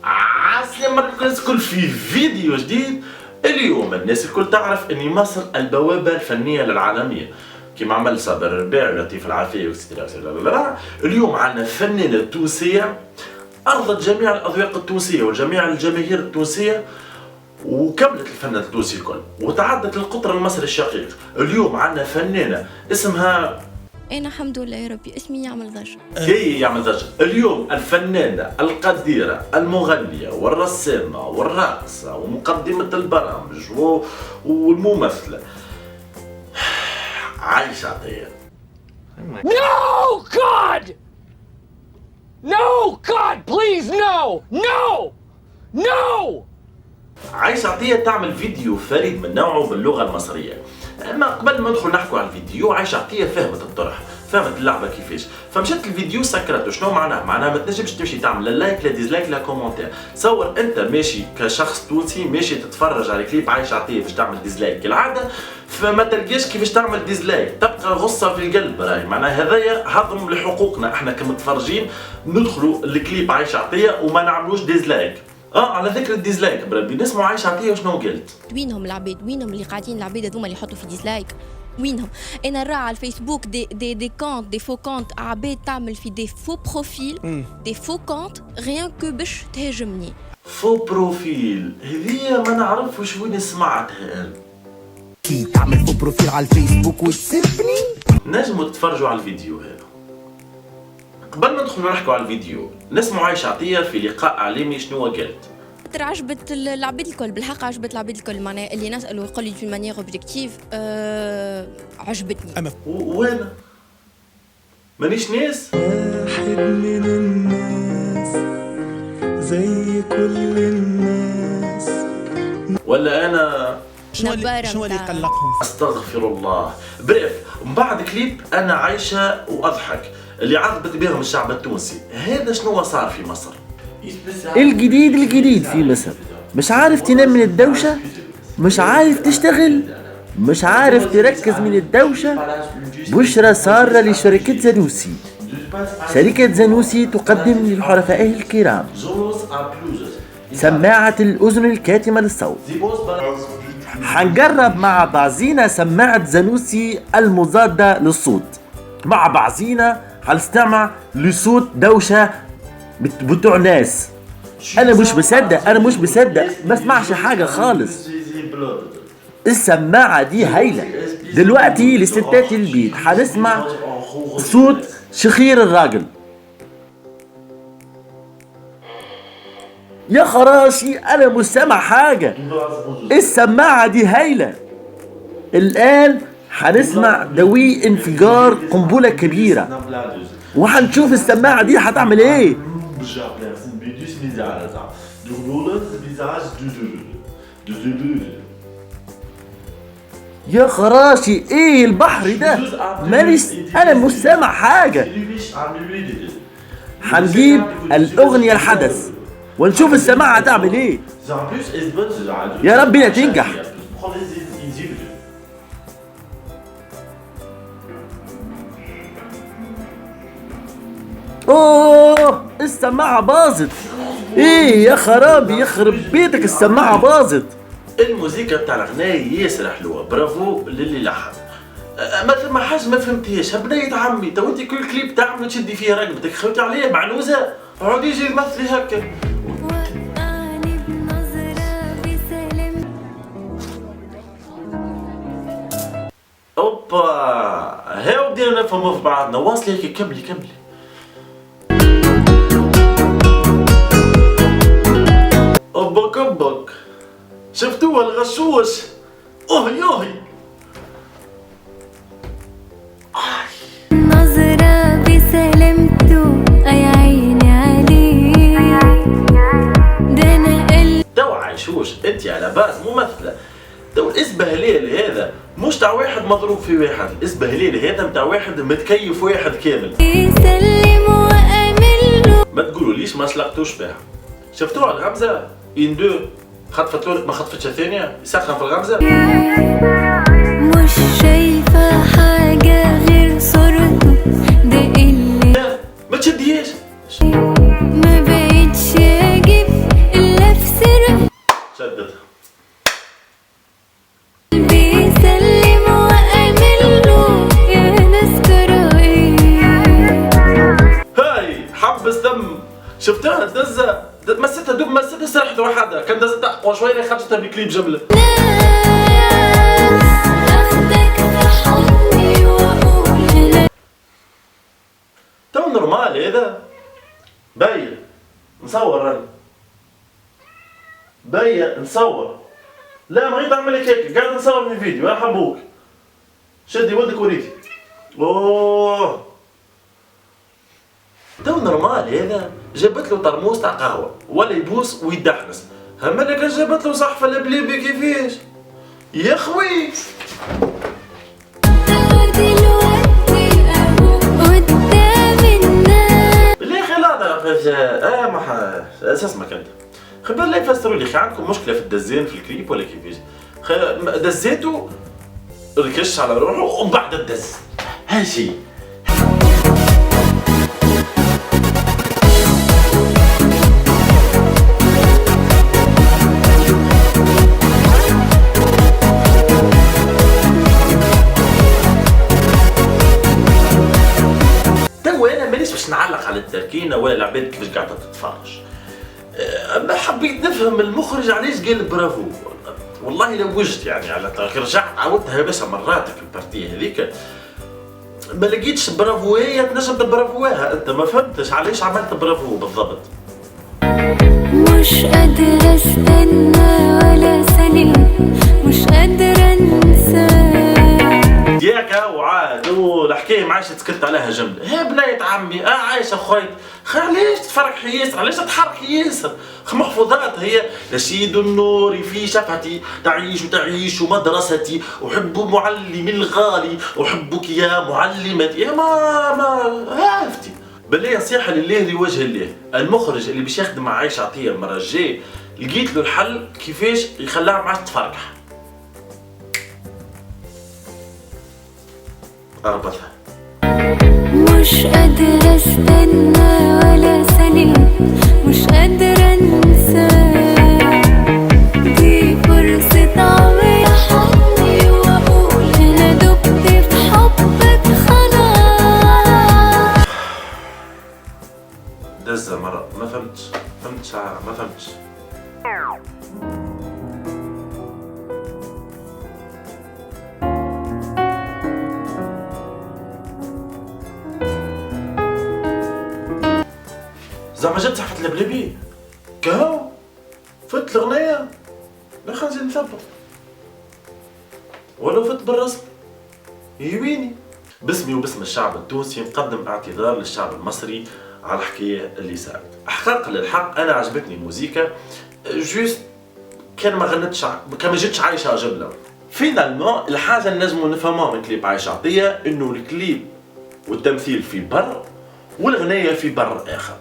عسلامة عليكم الكل في فيديو جديد. اليوم الناس الكل تعرف ان مصر البوابة الفنية للعالمية كما عمل صابر الرباعي ولطيف العافية وكسترا. اليوم عندنا فنانة تونسية أرضت جميع الأذواق التونسية وجميع الجماهير التونسية وكملت الفن التونسي الكل وتعدت القطر المصري الشقيق. اليوم عندنا فنانة اسمها أنا الحمد لله يا ربي اسمي يعمل ضجة. كي يعمل ضجة. اليوم الفنانة القديرة المغنية والرسامة والراقصة ومقدمة البرامج والممثلة عايشة عطية. No, God! No, God, please, no! No! No! عايشة عطية تعمل فيديو فريد من نوعه باللغة المصرية. اما قبل ما ندخل نحكوا على الفيديو عايشة عطية فهمت الطرح، فهمت اللعبة كيفاش، فمشات الفيديو سكرته. شنو معناه؟ معناها ما تنجمش تمشي تعمل لا لايك لا ديزلايك لا كومنتير. تصور انت ماشي كشخص تونسي ماشي تتفرج على كليب عايشة عطية باش تعمل ديزلايك كالعادة، فما تلقاش كيفاش تعمل ديزلايك، تبقى غصة في القلب. راهي معناها هذايا هضم لحقوقنا احنا كمتفرجين ندخلوا الكليب عايشة عطية وما نعملوش ديزلايك. على ذكر الديزلايك بربي نسمعوا عايشة عطية وشنو قلت. وينهم العباد؟ وينهم اللي قاعدين العباد هذوما اللي يحطوا في ديسلايك؟ وينهم؟ انا نرى على الفيسبوك دي كونت دي فو كونت عباد تعمل في دي فو بروفيل دي فو كونت غيان كو باش تهاجمني. فو بروفيل هذيا ما نعرفش وين سمعتها انا. كي تعمل فو بروفيل على الفيسبوك وتسبني. نجموا تتفرجوا على الفيديو هذا. قبل ما ندخلوا نحكوا على الفيديو نسمعوا عايشة عطية في لقاء اعلامي شنو قالت. ترى عجبت العباد الكل، بالحق عجبت العباد الكل، معناها اللي نسالوا يقول لي دون مانيير اوبجيكتيف عجبتني. وانا مانيش ناس واحد من الناس زي كل الناس. ولا انا شنو اللي قلقهم؟ استغفر الله. بريف من بعد كليب انا عايشة واضحك اللي عذبت بهم الشعب التونسي. هذا شنو صار في مصر؟ الجديد في مصر، مش عارف تنام من الدوشة، مش عارف تشتغل، مش عارف تركز من الدوشة. بشرى سارة لشركة زانوسي. شركة زانوسي تقدم لحرفائه الكرام سماعة الأذن الكاتمة للصوت. حنجرب مع بعضينا سماعة زانوسي المضادة للصوت. مع بعضينا حنستمع لصوت دوشة بتوع ناس. انا مش مصدق ما اسمعش حاجه خالص. السماعه دي هايله. دلوقتي لستات البيت حنسمع صوت شخير الراجل. يا خراشي انا مش سامع حاجه. السماعه دي هايله. الان حنسمع دوي انفجار قنبله كبيره وحنشوف السماعه دي هتعمل ايه. يا خراشي ايه البحر ده؟ ماليش انا مش سامع حاجه. هنجيب الاغنيه الحدث ونشوف السماعه هتعمل ايه. يا رب لا تنجح. اوه السماعة باظت. ايه يا خرابي يخرب بيتك السماعة باظت. الموسيقى بتاع الغناية ياسر حلوة، برافو للي لحن. ما ثم حاجة ما فهمتهاش. بنية عمي تو انت كل كليب تعمل تشدي فيه رقبتك خوتي عليه معنوزة عودي يجي يمثلي هكا. اوبا هاو بدينا نفهموا في بعضنا. واصلي هيك كملي. أبك شفتوها الغشوش؟ يوهي نظرة بسلامته يا عيني عليه. ده أنا قلبي تو عايشوش انت على باس ممثلة. تو الاسبهليل هذا مش تاع واحد مضروب في واحد، الاسبهليل هذا متاع واحد متكيف واحد كامل. يسلم وأمل له. ما تقولوا ليش ما سلقتوش بها. شفتوها الغمزة؟ إن دو خطفت ما خطفتش الثانية يسخن في الغمزة. مش شايفة حاجة غير صورته ده اللي لا ما تشديهاش. ما بقتش أجيب شفتها دزة مسيتها دوب مسيتها سرحت وحدها، كان دزت اقوى شويه خرجتها بكليب جمله. اخدك في حضني واقول تو نورمال هذا؟ باين نصور راني باين نصور. لا ما غير تعمل لك هيك، قاعد نصور في فيديو. يا حبوك شدي ولدك وريتي. اوه تو نورمال هذا؟ جابت له طرموس تاع قهوه ولا يبوس ويدحنس، اما اللي كان جابت له صحفه لبليبي كيفاش يا خوي. دلوقتي اهو قدام الناس. بالله خير هذا ما اساس ما كنت خبر لا يفسروا لي. عندكم مشكله في الدزين في الكليب ولا كيفاش؟ دزيتو ركش على روحه ومن بعد الدز هاشي. تو انا مانيش باش نعلق على التركينه ولا العباد كيفاش قاعده تتفرج. اما حبيت نفهم المخرج علاش قال برافو. والله لو وجدت يعني على رجعت عاودتها باشا مرات البارتيه هذيك ما لقيتش برافو هي تنجم تبرافوها. انت ما فهمتش علاش عملت برافو بالضبط. مش قادرة استنى ولا ثانية، مش قادرة انسى. ياك وعاد والحكايه ما عادش تسكت عليها جمله. هي بنية عمي عايشه خويا علاش تفرح ياسر، علاش تحرك ياسر. محفوظات هي نشيد النور في شفتي، تعيش مدرستي، احب معلمي الغالي، احبك يا معلمتي. يا ما عرفتي بالله نصيحه لله لوجه الله. المخرج اللي باش يخدم مع عايشه عطيه المره الجايه لقيت له الحل كيفاش يخليها معاه تفرح. اربطها. مش قادرة استنى ولا ثانية، مش قادرة انسى. دي فرصة عمري حضني واقول انا دبت في حبك خلاص. دزة مرة ما فهمتش ما فهمتش. زعما جات صحفة البليبي كهو فت الأغنية. لا خلينا نزيد نثبت ولو فت بالرسم يويني. باسمي وباسم الشعب التونسي نقدم اعتذار للشعب المصري على الحكاية اللي صارت. احقاقا للحق انا عجبتني الموسيقى جوست كان ما غنتش كان ما جاتش عايشة جملة. فينالمون الحاجة اللي نجمو نفهموها من كليب عايشة عطية انه الكليب والتمثيل في بر والغنية في بر اخر.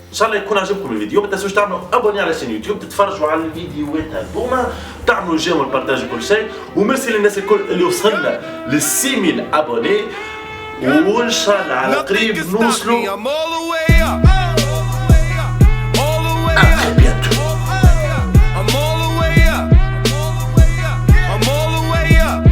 ان شاء الله يكون عجبكم الفيديو. ما تنسوش تعملوا ابوني على شين يوتيوب، تتفرجوا على الفيديوهات هذوما، تعملوا جيم والبارتاج وكل شيء. وميرسي للناس الكل اللي وصلنا ل 6000 ابوني، وان شاء الله على قريب نوصلوا.